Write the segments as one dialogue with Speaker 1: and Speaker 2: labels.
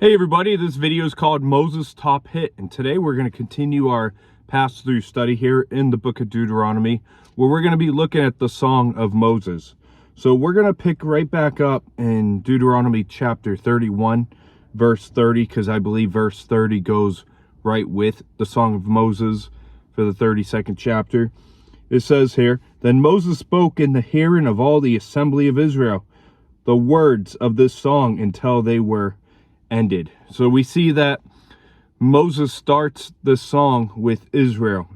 Speaker 1: Hey everybody, this video is called Moses' Top Hit, and today we're going to continue our pass-through study here in the book of Deuteronomy, where we're going to be looking at the Song of Moses. So we're going to pick right back up in Deuteronomy chapter 31, verse 30, because I believe verse 30 goes right with the Song of Moses for the 32nd chapter. It says here, "Then Moses spoke in the hearing of all the assembly of Israel the words of this song until they were ended." So we see that Moses starts the song with Israel.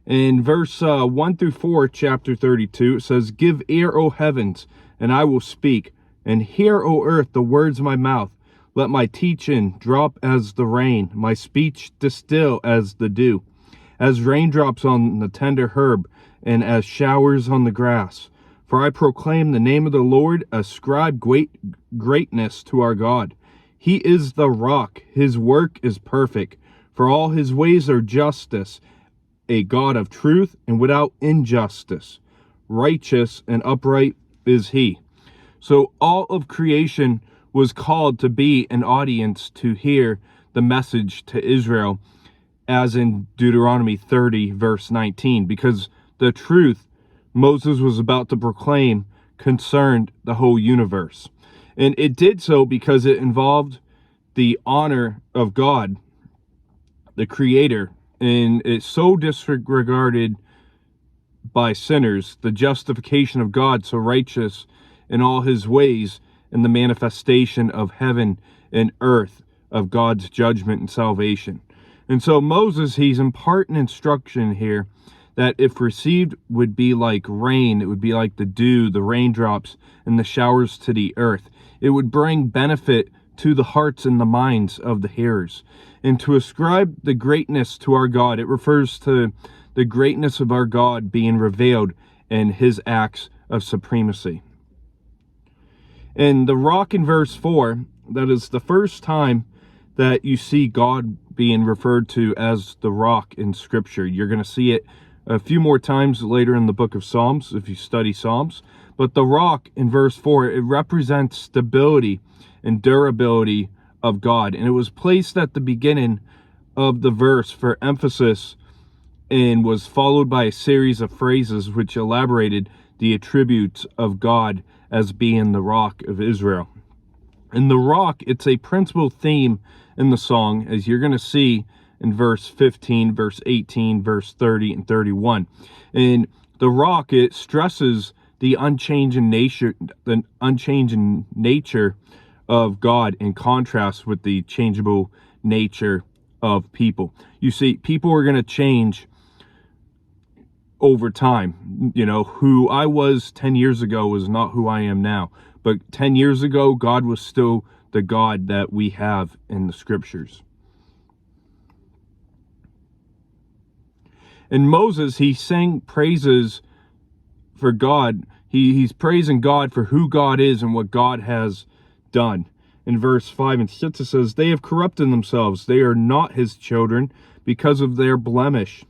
Speaker 1: In verse 1 through 4, chapter 32, it says, "Give ear, O heavens, and I will speak, and hear, O earth, the words of my mouth. Let my teaching drop as the rain, my speech distill as the dew, as raindrops on the tender herb, and as showers on the grass. For I proclaim the name of the Lord, ascribe greatness to our God. He is the rock, his work is perfect, for all his ways are justice, a God of truth and without injustice. Righteous and upright is he." So all of creation was called to be an audience to hear the message to Israel, as in Deuteronomy 30, verse 19, because the truth Moses was about to proclaim concerned the whole universe. And it did so because it involved the honor of God, the Creator, and it's so disregarded by sinners, the justification of God so righteous in all his ways, and the manifestation of heaven and earth of God's judgment and salvation. And so Moses, he's imparting instruction here that if received would be like rain, it would be like the dew, the raindrops, and the showers to the earth. It would bring benefit to the hearts and the minds of the hearers. And to ascribe the greatness to our God, it refers to the greatness of our God being revealed in his acts of supremacy. And the rock in verse 4, that is the first time that you see God being referred to as the rock in Scripture. You're going to see it a few more times later in the book of Psalms, if you study Psalms. But the rock in verse 4, it represents stability and durability of God. And it was placed at the beginning of the verse for emphasis and was followed by a series of phrases which elaborated the attributes of God as being the rock of Israel. And the rock, it's a principal theme in the song, as you're going to see in verse 15, verse 18, verse 30, and 31. And the rock, it stresses the unchanging nature of God in contrast with the changeable nature of people. You see, people are going to change over time. You know, who I was 10 years ago was not who I am now. But 10 years ago, God was still the God that we have in the Scriptures. And Moses, he sang praises for God. He's praising God for who God is and what God has done. In verse 5 and 6, it says, "They have corrupted themselves. They are not his children because of their blemish.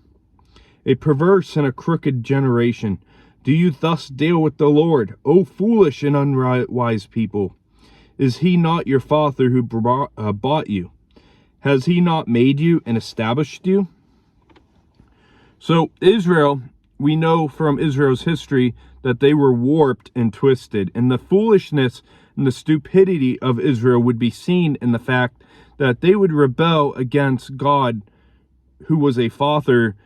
Speaker 1: A perverse and a crooked generation. Do you thus deal with the Lord, O foolish and unwise people? Is he not your father who bought you? Has he not made you and established you?" So Israel, we know from Israel's history that they were warped and twisted. And the foolishness and the stupidity of Israel would be seen in the fact that they would rebel against God, who was a father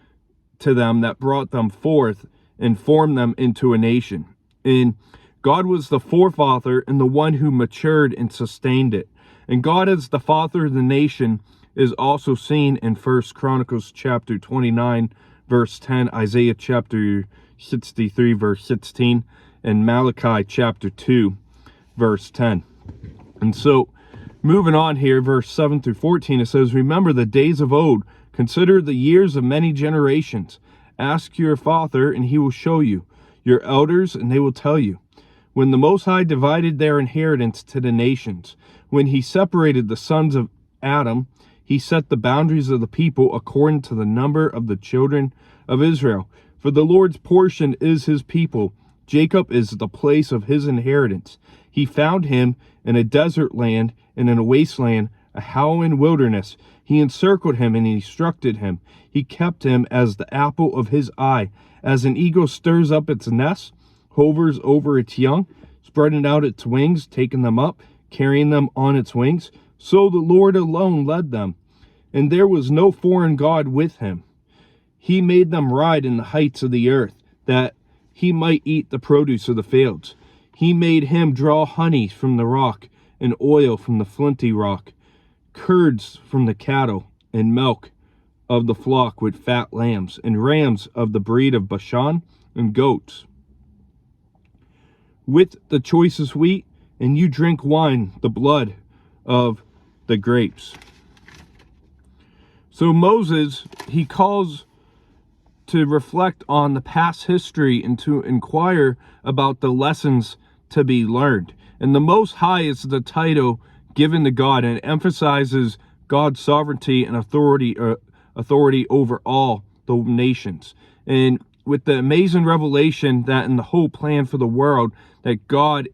Speaker 1: to them that brought them forth and formed them into a nation. And God was the forefather and the one who matured and sustained it. And God, as the father of the nation, is also seen in 1 Chronicles chapter 29, verse 10, Isaiah chapter 63, verse 16, and Malachi chapter 2, verse 10. And so, moving on here, verse 7 through 14, it says, "Remember the days of old, consider the years of many generations. Ask your father, and he will show you, your elders, and they will tell you. When the Most High divided their inheritance to the nations, when he separated the sons of Adam, he set the boundaries of the people according to the number of the children of Israel. For the Lord's portion is his people. Jacob is the place of his inheritance. He found him in a desert land and in a wasteland, a howling wilderness. He encircled him and he instructed him. He kept him as the apple of his eye. As an eagle stirs up its nest, hovers over its young, spreading out its wings, taking them up, carrying them on its wings, so the Lord alone led them, and there was no foreign god with him. He made them ride in the heights of the earth, that he might eat the produce of the fields. He made him draw honey from the rock, and oil from the flinty rock, curds from the cattle, and milk of the flock with fat lambs, and rams of the breed of Bashan, and goats with the choicest wheat, and you drink wine, the blood of the grapes. So Moses, he calls to reflect on the past history and to inquire about the lessons to be learned. And the Most High is the title given to God, and it emphasizes God's sovereignty and authority over all the nations. And with the amazing revelation that in the whole plan for the world, that God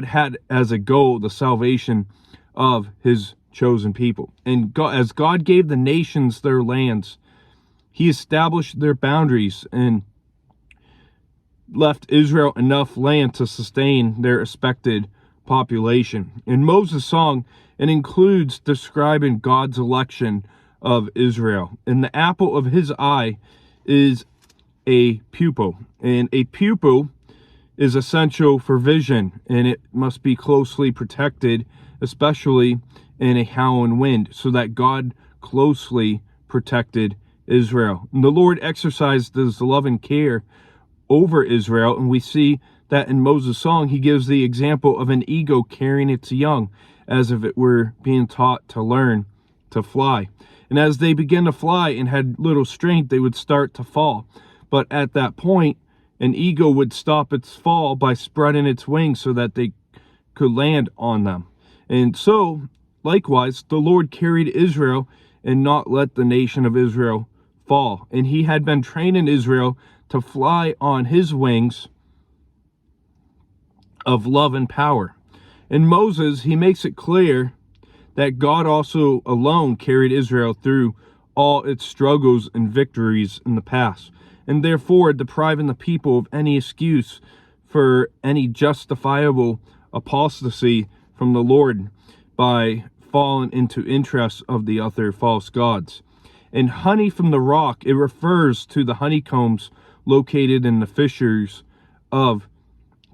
Speaker 1: had as a goal the salvation of his chosen people. And God, as God gave the nations their lands, he established their boundaries and left Israel enough land to sustain their expected population. In Moses' song, it includes describing God's election of Israel. And the apple of his eye is a pupil. And a pupil is essential for vision, and it must be closely protected, especially in a howling wind, so that God closely protected Israel. And the Lord exercised his love and care over Israel, and we see that in Moses' song, he gives the example of an eagle carrying its young as if it were being taught to learn to fly. And as they began to fly and had little strength, they would start to fall. But at that point, an eagle would stop its fall by spreading its wings so that they could land on them. And so, likewise, the Lord carried Israel and not let the nation of Israel fall. And he had been training Israel to fly on his wings of love and power. In Moses, he makes it clear that God also alone carried Israel through all its struggles and victories in the past, and therefore depriving the people of any excuse for any justifiable apostasy from the Lord by falling into interests of the other false gods. And honey from the rock, it refers to the honeycombs located in the fissures of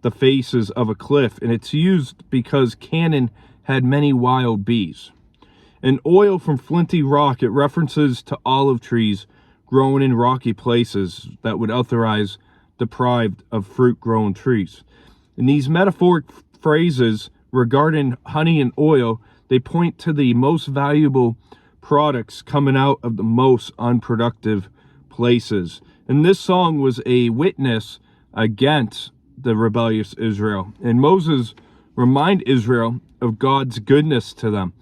Speaker 1: the faces of a cliff, and it's used because Canaan had many wild bees. And oil from flinty rock, it references to olive trees growing in rocky places that would otherwise deprived of fruit-grown trees. And these metaphoric phrases regarding honey and oil, they point to the most valuable products coming out of the most unproductive places. And this song was a witness against the rebellious Israel. And Moses reminded Israel of God's goodness to them,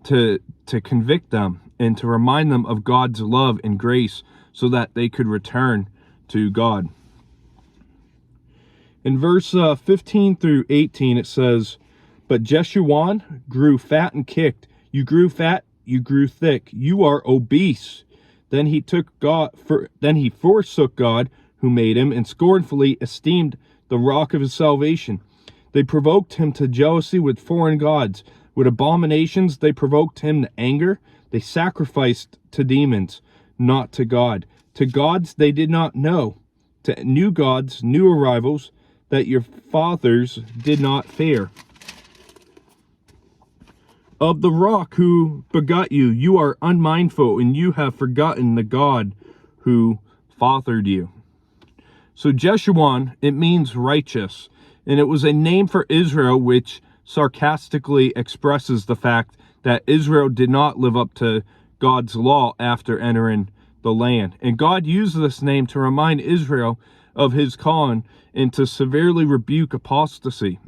Speaker 1: to convict them, and to remind them of God's love and grace so that they could return to God. In verse 15 through 18, it says, "But Jeshurun grew fat and kicked. You grew fat, you grew thick. You are obese." Then he forsook God who made him, and scornfully esteemed the rock of his salvation. They provoked him to jealousy with foreign gods. With abominations they provoked him to anger. They sacrificed to demons, not to God. To gods they did not know. To new gods, new arrivals, that your fathers did not fear. Of the rock who begot you, you are unmindful, and you have forgotten the God who fathered you. So Jeshurun, it means righteous, and it was a name for Israel which sarcastically expresses the fact that Israel did not live up to God's law after entering the land. And God used this name to remind Israel of his calling and to severely rebuke apostasy.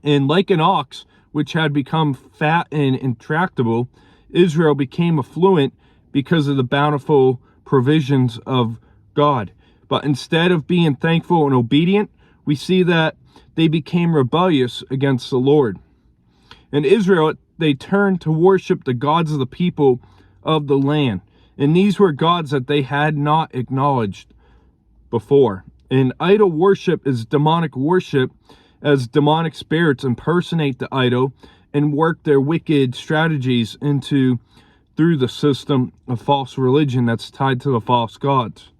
Speaker 1: And like an ox, which had become fat and intractable, Israel became affluent because of the bountiful provisions of God. But instead of being thankful and obedient, we see that they became rebellious against the Lord. In Israel, they turned to worship the gods of the people of the land. And these were gods that they had not acknowledged before. And idol worship is demonic worship, as demonic spirits impersonate the idol and work their wicked strategies through the system of false religion that's tied to the false gods.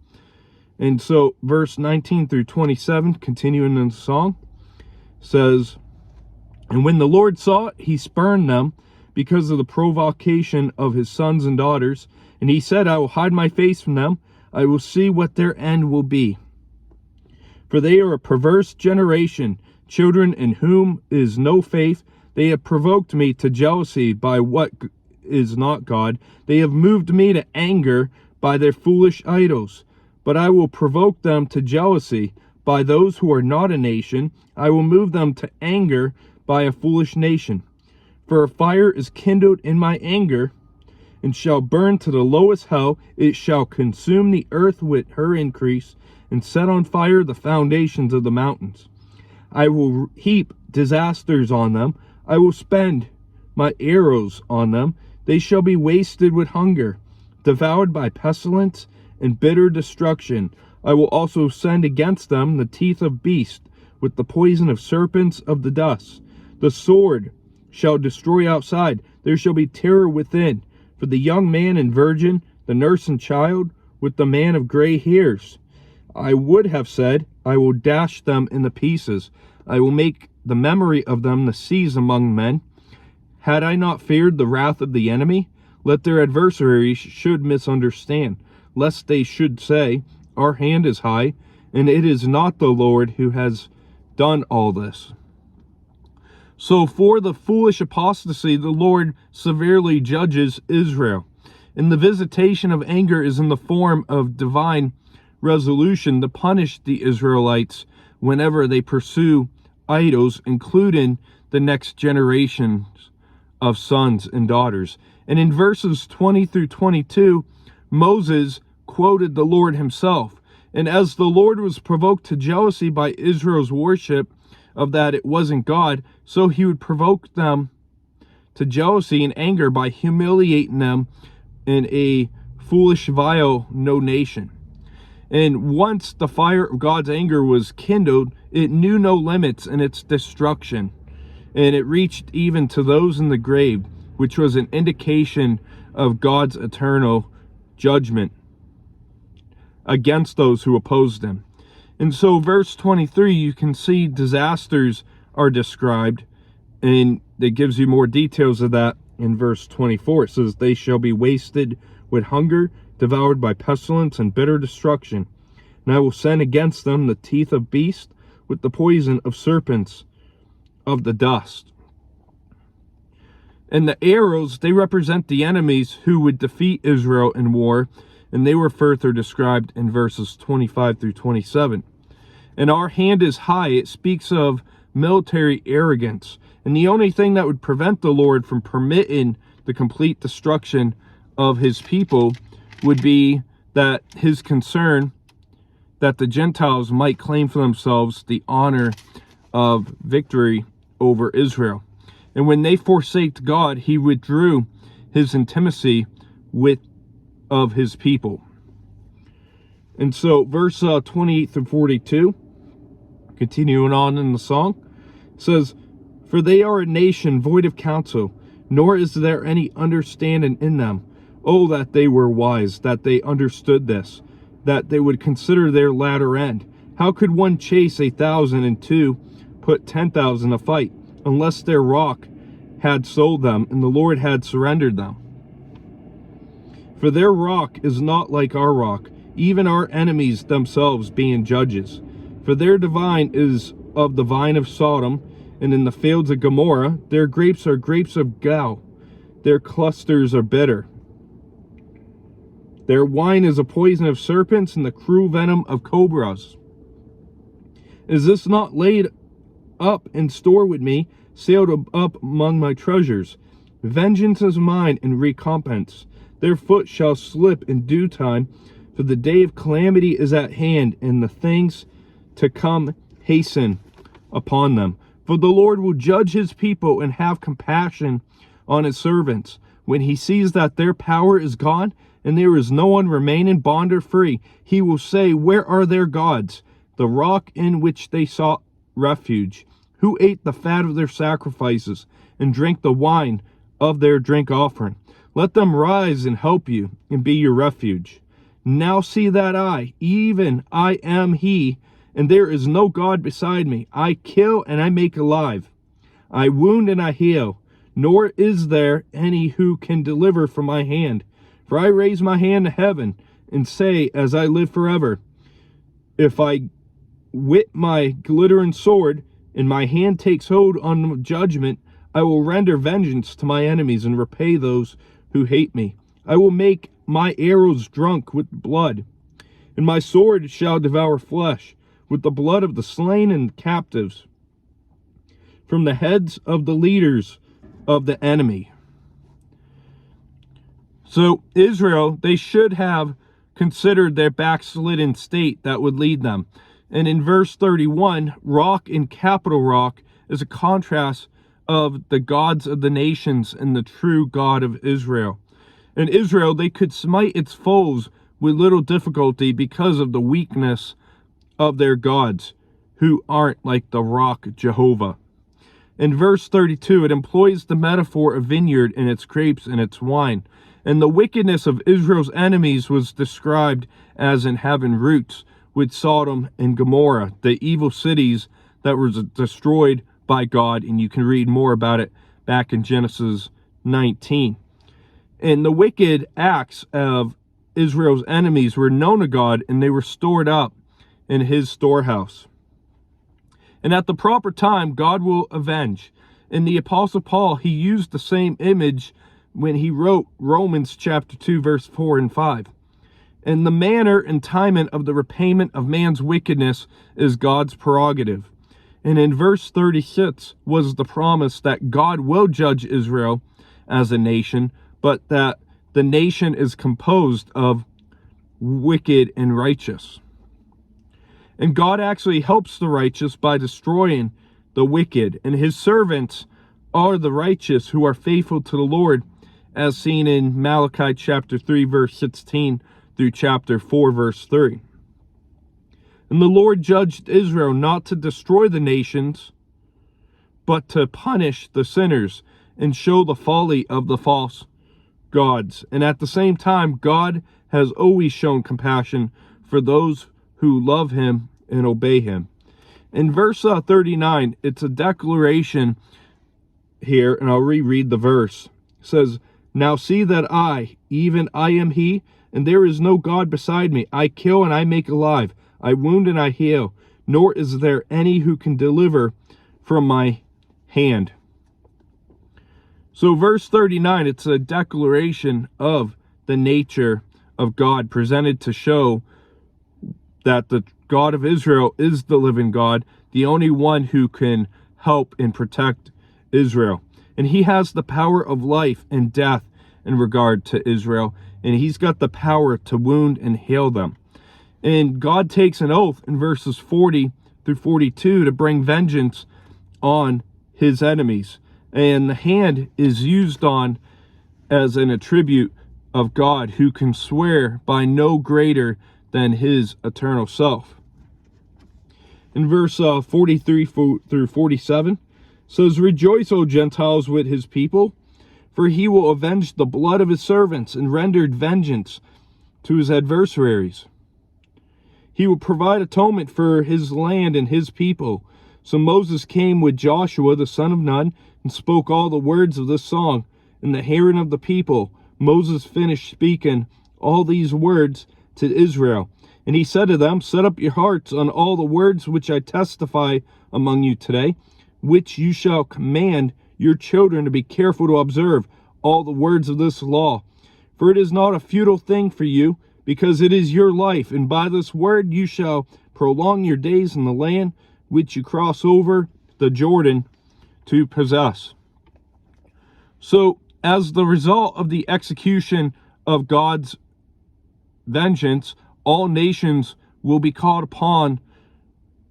Speaker 1: And so verse 19 through 27, continuing in the song, says, "And when the Lord saw it, he spurned them because of the provocation of his sons and daughters. And he said, I will hide my face from them. I will see what their end will be. For they are a perverse generation, children in whom is no faith. They have provoked me to jealousy by what is not God. They have moved me to anger by their foolish idols. But I will provoke them to jealousy by those who are not a nation. I will move them to anger by a foolish nation. For a fire is kindled in my anger, and shall burn to the lowest hell. It shall consume the earth with her increase, and set on fire the foundations of the mountains. I will heap disasters on them. I will spend my arrows on them. They shall be wasted with hunger, devoured by pestilence and bitter destruction. I will also send against them the teeth of beasts, with the poison of serpents of the dust. The sword shall destroy outside. There shall be terror within. For the young man and virgin, the nurse and child, with the man of gray hairs. I would have said, I will dash them into pieces. I will make the memory of them the seas among men. Had I not feared the wrath of the enemy, let their adversaries should misunderstand, lest they should say, our hand is high, and it is not the Lord who has done all this. So for the foolish apostasy, the Lord severely judges Israel. And the visitation of anger is in the form of divine resolution to punish the Israelites whenever they pursue idols, including the next generations of sons and daughters. And in verses 20 through 22, Moses quoted the Lord himself. And as the Lord was provoked to jealousy by Israel's worship of that it wasn't God, so he would provoke them to jealousy and anger by humiliating them in a foolish, vile no nation. And once the fire of God's anger was kindled, it knew no limits in its destruction, and it reached even to those in the grave, which was an indication of God's eternal judgment against those who opposed him. And so verse 23, you can see disasters are described, and it gives you more details of that in verse 24. It says, they shall be wasted with hunger, devoured by pestilence and bitter destruction. And I will send against them the teeth of beasts, with the poison of serpents of the dust. And the arrows, they represent the enemies who would defeat Israel in war, and they were further described in verses 25 through 27. And our hand is high. It speaks of military arrogance. And the only thing that would prevent the Lord from permitting the complete destruction of his people would be that his concern that the Gentiles might claim for themselves the honor of victory over Israel. And when they forsaked God, he withdrew his intimacy of his people. And so verse 28 through 42, continuing on in the song, says, for they are a nation void of counsel, nor is there any understanding in them. Oh, that they were wise, that they understood this, that they would consider their latter end. How could one chase 1,000 and two put 10,000 to fight, unless their rock had sold them and the Lord had surrendered them? For their rock is not like our rock, even our enemies themselves being judges. For their divine is of the vine of Sodom, and in the fields of Gomorrah, their grapes are grapes of gall, their clusters are bitter. Their wine is a poison of serpents, and the cruel venom of cobras. Is this not laid up in store with me, sailed up among my treasures? Vengeance is mine and recompense. Their foot shall slip in due time, for the day of calamity is at hand, and the things to come hasten upon them. For the Lord will judge his people and have compassion on his servants. When he sees that their power is gone, and there is no one remaining bond or free, he will say, where are their gods, the rock in which they sought refuge, who ate the fat of their sacrifices, and drank the wine of their drink offering? Let them rise and help you, and be your refuge. Now see that I, even I am he, and there is no God beside me. I kill and I make alive. I wound and I heal, nor is there any who can deliver from my hand. For I raise my hand to heaven, and say, as I live forever, if I whip my glittering sword, and my hand takes hold on judgment, I will render vengeance to my enemies, and repay those who hate me. I will make my arrows drunk with blood, and my sword shall devour flesh, with the blood of the slain and captives, from the heads of the leaders of the enemy. So Israel, they should have considered their backslidden state that would lead them. And in verse 31, rock in capital rock is a contrast of the gods of the nations and the true God of Israel. In Israel, they could smite its foes with little difficulty because of the weakness of their gods, who aren't like the rock Jehovah. In verse 32, it employs the metaphor of vineyard and its grapes and its wine. And the wickedness of Israel's enemies was described as in having roots with Sodom and Gomorrah, the evil cities that were destroyed by God. And you can read more about it back in Genesis 19. And the wicked acts of Israel's enemies were known to God, and they were stored up in his storehouse. And at the proper time, God will avenge. And the Apostle Paul, he used the same image when he wrote Romans chapter 2, verse 4 and 5. And the manner and timing of the repayment of man's wickedness is God's prerogative. And in verse 36 was the promise that God will judge Israel as a nation, but that the nation is composed of wicked and righteous. And God actually helps the righteous by destroying the wicked, and his servants are the righteous who are faithful to the Lord, as seen in Malachi chapter 3, verse 16 through chapter 4, verse 3. And the Lord judged Israel not to destroy the nations, but to punish the sinners and show the folly of the false gods. And at the same time, God has always shown compassion for those who love him and obey him. In verse 39, it's a declaration here, and I'll reread the verse. It says, now see that I, even I am he, and there is no God beside me. I kill and I make alive. I wound and I heal. Nor is there any who can deliver from my hand. So verse 39, it's a declaration of the nature of God presented to show that the God of Israel is the living God, the only one who can help and protect Israel. And he has the power of life and death in regard to Israel, and he's got the power to wound and heal them. And God takes an oath in verses 40 through 42 to bring vengeance on his enemies. And the hand is used on as an attribute of God, who can swear by no greater than his eternal self. In verse 43 through 47 says, rejoice, O Gentiles, with his people, for he will avenge the blood of his servants and render vengeance to his adversaries. He will provide atonement for his land and his people. So Moses came with Joshua the son of Nun and spoke all the words of this song. In the hearing of the people, Moses finished speaking all these words to Israel. And he said to them, set up your hearts on all the words which I testify among you today, which you shall command your children to be careful to observe all the words of this law. For it is not a futile thing for you, because it is your life, and by this word you shall prolong your days in the land which you cross over the Jordan to possess. So, as the result of the execution of God's vengeance, all nations will be called upon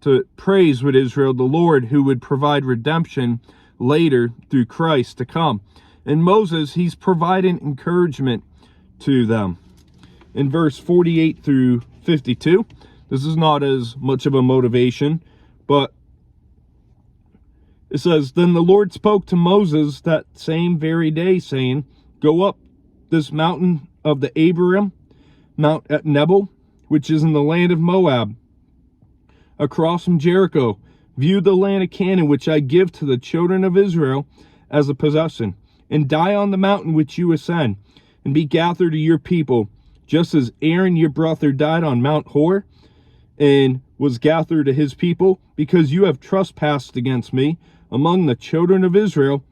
Speaker 1: to praise with Israel the Lord who would provide redemption later through Christ to come. And Moses, he's providing encouragement to them. In verse 48 through 52, this is not as much of a motivation, but it says, Then the Lord spoke to Moses that same very day, saying, Go up this mountain of the Abiram, Mount at Nebo, which is in the land of Moab, across from Jericho. View the land of Canaan, which I give to the children of Israel as a possession, and die on the mountain which you ascend, and be gathered to your people, just as Aaron your brother died on Mount Hor, and was gathered to his people, because you have trespassed against me among the children of Israel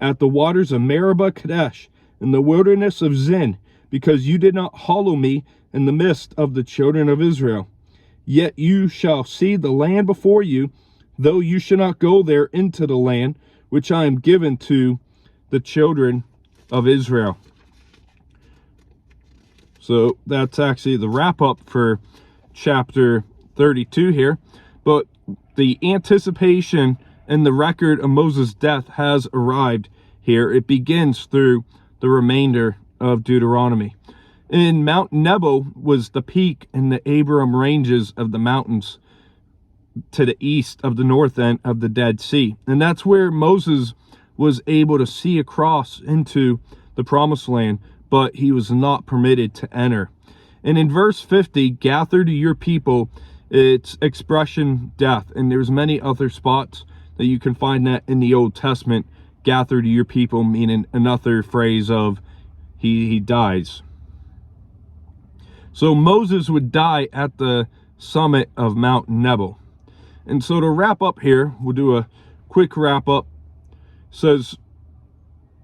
Speaker 1: at the waters of Meribah Kadesh, in the wilderness of Zin, because you did not hallow me in the midst of the children of Israel. Yet you shall see the land before you, though you should not go there into the land which I am given to the children of Israel. So that's actually the wrap up for chapter 32 here. But the anticipation and the record of Moses' death has arrived here. It begins through the remainder of Deuteronomy. And Mount Nebo was the peak in the Abiram ranges of the mountains to the east of the north end of the Dead Sea. And that's where Moses was able to see across into the promised land, but he was not permitted to enter. And in verse 50, gather to your people, its expression death. And there's many other spots that you can find that in the Old Testament. Gather to your people, meaning another phrase of he dies. So Moses would die at the summit of Mount Nebo. And so to wrap up here, we'll do a quick wrap up. It says,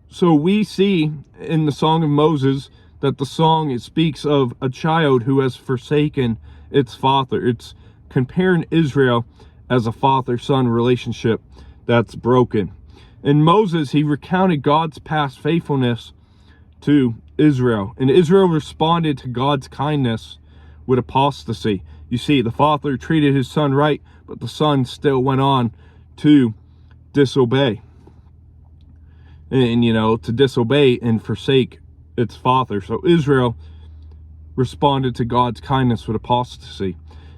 Speaker 1: so we see in the Song of Moses that the song, it speaks of a child who has forsaken its father. It's comparing Israel as a father-son relationship that's broken. And Moses, he recounted God's past faithfulness to Israel. And Israel responded to God's kindness with apostasy. You see, the father treated his son right, but the son still went on to disobey. And, to disobey and forsake its father. So Israel responded to God's kindness with apostasy.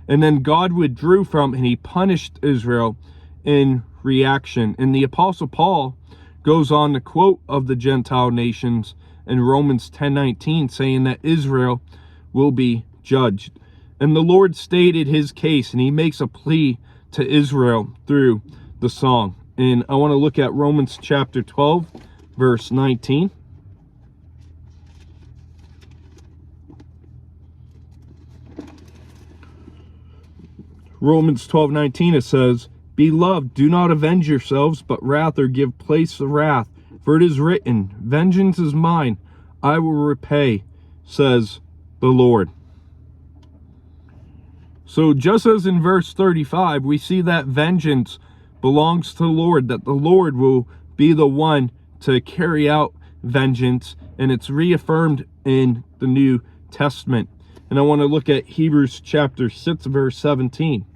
Speaker 1: And then God withdrew from and he punished Israel in reaction. And the Apostle Paul goes on to quote of the Gentile nations in Romans 10:19, saying that Israel will be judged. And the Lord stated his case, and he makes a plea to Israel through the song. And I want to look at Romans chapter 12, verse 19. Romans 12:19, it says, Beloved, do not avenge yourselves, but rather give place to wrath. For it is written, Vengeance is mine, I will repay, says the Lord. So just as in verse 35, we see that vengeance belongs to the Lord, that the Lord will be the one to carry out vengeance, and it's reaffirmed in the New Testament. And I want to look at Hebrews chapter 6, verse 17.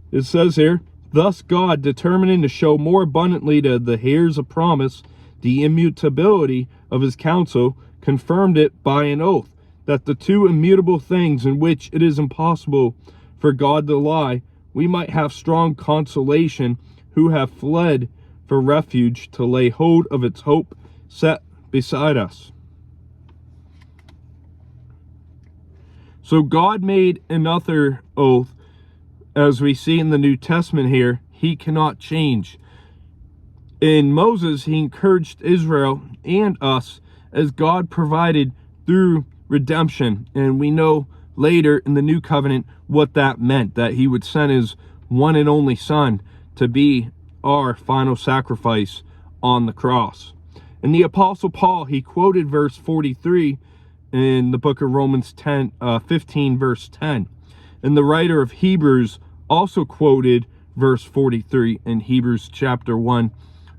Speaker 1: It says here, Thus God, determining to show more abundantly to the heirs of promise the immutability of his counsel, confirmed it by an oath, that the two immutable things in which it is impossible for God to lie, we might have strong consolation, who have fled for refuge to lay hold of its hope set beside us. So God made another oath, as we see in the New Testament here, he cannot change. In Moses, he encouraged Israel and us as God provided through redemption. And we know later in the New Covenant what that meant, that he would send his one and only son to be our final sacrifice on the cross. And the Apostle Paul, he quoted verse 43 in the book of Romans 15, verse 10. And the writer of Hebrews also quoted verse 43 in Hebrews chapter 1,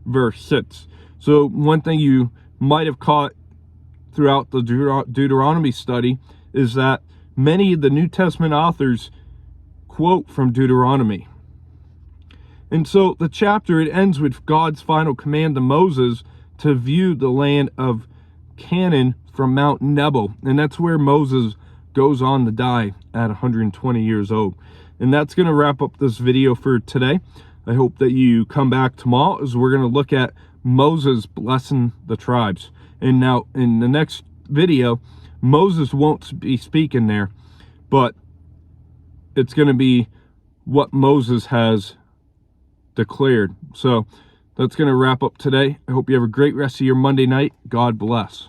Speaker 1: verse 6. So one thing you might have caught throughout the Deuteronomy study is that many of the New Testament authors quote from Deuteronomy. And so the chapter, it ends with God's final command to Moses to view the land of Canaan from Mount Nebo. And that's where Moses goes on to die at 120 years old. And that's going to wrap up this video for today. I hope that you come back tomorrow as we're going to look at Moses blessing the tribes. And now in the next video, Moses won't be speaking there, but it's going to be what Moses has declared. So that's going to wrap up today. I hope you have a great rest of your Monday night. God bless.